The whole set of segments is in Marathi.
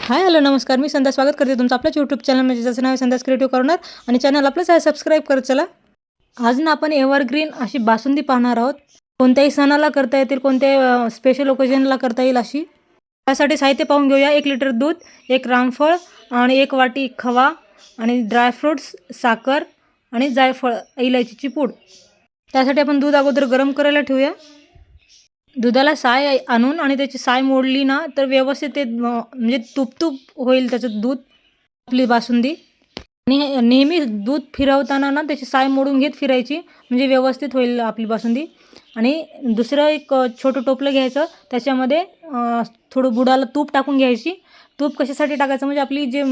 हाय हॅलो नमस्कार, मी संध्या स्वागत करते तुमचं आपल्याच यूट्यूब चॅनलमध्ये, ज्याचं नाव आहे संध्याच क्रिएटिव्ह कॉर्नर. आणि चॅनल आपलंच आहे, सबस्क्राईब करत चला. आज ना आपण एव्हरग्रीन अशी बासुंदी पाहणार आहोत. कोणत्याही सणाला करता येतील, कोणत्याही स्पेशल ओकेजनला करता येईल अशी. त्यासाठी साहित्य पाहून घेऊया. 1 लिटर दूध, 1 रामफळ आणि 1 वाटी खवा आणि ड्रायफ्रूट्स, साखर आणि जायफळ, इलायचीची पूड. त्यासाठी आपण दूध अगोदर गरम करायला ठेवूया. दुधाला साय आणून आणि त्याची साय मोडली ना तर व्यवस्थित ते म्हणजे तूप होईल त्याचं दूध, आपली बासुंदी. आणि नेहमी दूध फिरवताना ना त्याची साय मोडून घेत फिरायची, म्हणजे व्यवस्थित होईल आपली बासुंदी. आणि दुसरं एक छोटं टोपलं घ्यायचं, त्याच्यामध्ये थोडं बुडाला तूप टाकून घ्यायची. तूप कशासाठी टाकायचं, म्हणजे आपली जे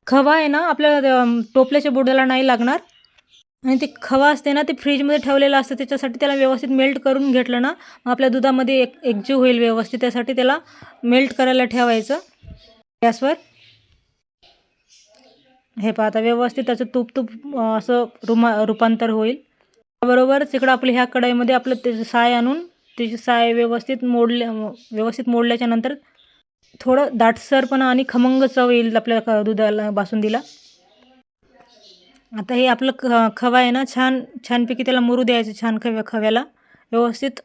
खवा आहे ना आपल्या टोपल्याच्या बुडाला नाही लागणार. आणि ते खवा असते ना ते फ्रीजमध्ये ठेवलेलं असतं, त्याच्यासाठी त्याला व्यवस्थित मेल्ट करून घेतलं ना मग आपल्या दुधामध्ये एकजीव होईल व्यवस्थित. त्यासाठी त्याला मेल्ट करायला ठेवायचं गॅसवर. हे पहा, आता व्यवस्थित त्याचं तूप असं रूपांतर होईल. बरोबरच इकडं आपल्या ह्या कढईमध्ये आपलं त्याची साय आणून त्याची साय व्यवस्थित मोडल्याच्या नंतर थोडं दाटसरपणा आणि खमंग चव येईल आपल्या दुधाला, बासुंदीला. आता हे आपलं खवा आहे ना छानपैकी त्याला मुरू द्यायचं. छान खव्याला व्यवस्थित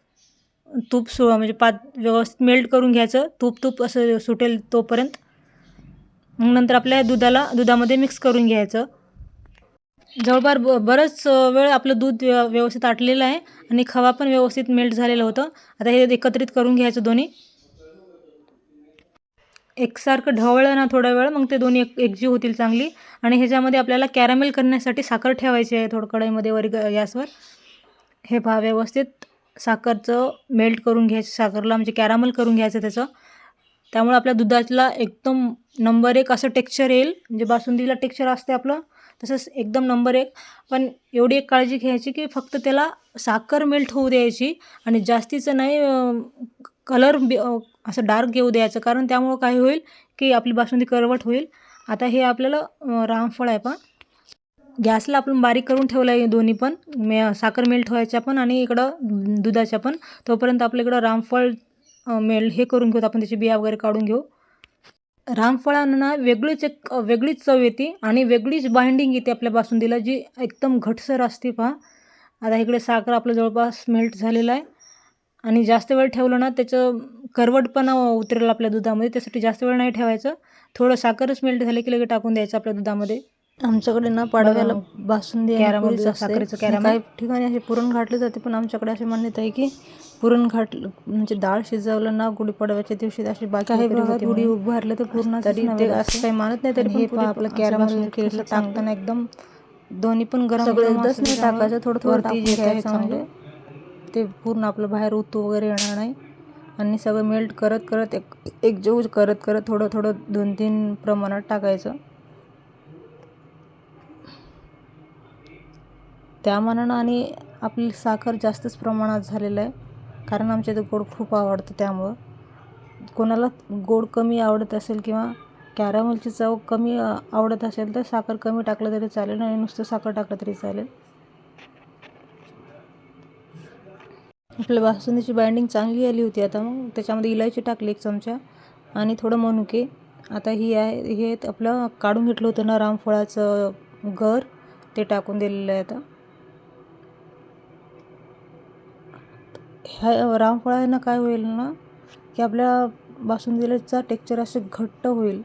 तूप म्हणजे व्यवस्थित मेल्ट करून घ्यायचं. तूप असं सुटेल तोपर्यंत. मग नंतर आपल्या दुधामध्ये मिक्स करून घ्यायचं. जवळपास बरंच वेळ आपलं दूध व्यवस्थित आटलेलं आहे आणि खवा पण व्यवस्थित मेल्ट झालेलं होतं. आता हे एकत्रित करून घ्यायचं दोन्ही. एकसारखं ढवळलं ना थोडा वेळ, मग ते दोन्ही एकजीव होतील चांगली. आणि ह्याच्यामध्ये आपल्याला कॅरमेल करण्यासाठी साखर ठेवायची आहे थोडं कढईमध्ये वर गॅसवर. हे पहा, व्यवस्थित साखरचं मेल्ट करून घ्यायचं, साखरला म्हणजे कॅरामेल करून घ्यायचं त्याचं. त्यामुळे आपल्या दुधाला एकदम नंबर 1 असं टेक्स्चर येईल. म्हणजे बासुंदीला टेक्स्चर असते आपलं तसंच एकदम नंबर 1. पण एवढी एक काळजी घ्यायची की फक्त त्याला साखर मेल्ट होऊ द्यायची आणि जास्तीचं नाही कलर असं डार्क येऊ द्यायचं, कारण त्यामुळं काय होईल की आपली बासुंदी करवट होईल. आता हे आपल्याला रामफळ आहे, पण गॅसला आपण बारीक करून ठेवला आहे दोन्ही पण, साखर मेल्ट व्हायच्या पण आणि इकडं दुधाच्या पण. तोपर्यंत आपल्या इकडं रामफळ हे करून घेऊ आपण, त्याची बिया वगैरे काढून घेऊ. रामफळांना वेगळीच चव येते आणि वेगळीच बाइंडिंग येते आपल्या बासुंदीला, जी एकदम घटसर असते. पहा, आता इकडे साखर आपलं जवळपास मेल्ट झालेलं आहे आणि जास्त वेळ ठेवलं ना त्याचं करवटपणा उतरेल आपल्या दुधामध्ये. त्यासाठी जास्त वेळ नाही ठेवायचं. थोडं साखरच मेल्ट झाले की लगेच टाकून द्यायचं आपल्या दुधामध्ये. आमच्याकडे ना पाडव्याला बासुंदी आणि पुरीच असते. काही ठिकाणी असे पुरण घातले जाते, पण आमच्याकडे अशी मान्यता आहे की पुरण घातलं म्हणजे डाळ शिजवलं ना गुढीपाडव्याच्या दिवशी अशी बाकी गुढी उभारलं तर पूर्ण तरी ते असं काही मानत नाही. तरी हे आपलं कॅरमेल केलं टाकताना एकदम दोन्ही पण गरम एकदमच नाही टाकायचं, थोडं वरती जे आहे चांगलं ते पूर्ण आपलं बाहेर उतू वगैरे येणार नाही. आणि सगळं मेल्ट करत एकजीव करत थोडं 2-3 प्रमाणात टाकायचं. त्या मानानं आणि आपली साखर जास्तच प्रमाणात झालेलं आहे, कारण आमच्या इथं गोड खूप आवडतं. त्यामुळं कोणाला गोड कमी आवडत असेल किंवा कॅरमेलची चव कमी आवडत असेल तर साखर कमी टाकलं तरी चालेल आणि नुसतं साखर टाकलं तरी चालेल. आपल्या बासुंदीची बाइंडिंग चांगली आली होती. आता मग त्याच्यामध्ये इलायची टाकली 1 चमचा आणि थोडं मनुके. आता हे आपलं काढून घेतलं होतं ना रामफळाचं गर, ते टाकून दिलेलं आहे. आता ह्या रामफळानं काय होईल ना की आपल्या बासुंदीचा टेक्स्चर असं घट्ट होईल.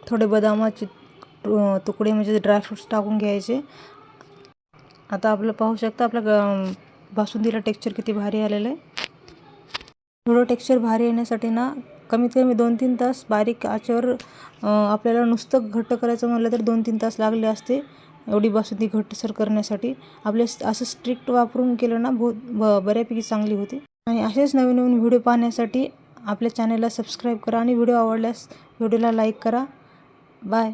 थोडे बदामाचे तुकडे म्हणजे ड्रायफ्रूट्स टाकून घ्यायचे. आता आपलं पाहू शकता आपल्या बासुंदीला टेक्स्चर किती भारी आलेलं आहे. थोडं टेक्स्चर भारी येण्यासाठी ना कमीत कमी 2-3 तास बारीक आचेवर आपल्याला नुसतं घट्ट करायचं म्हटलं तर 2-3 तास लागले असते एवढी बासुंदी घट्टसर करण्यासाठी. आपले असं स्ट्रिक्ट वापरून केलं ना बऱ्यापैकी चांगली होती. आणि असेच नवीन व्हिडिओ पाहण्यासाठी आपल्या चॅनलला सबस्क्राईब करा आणि व्हिडिओ आवडल्यास व्हिडिओला लाईक करा. बाय.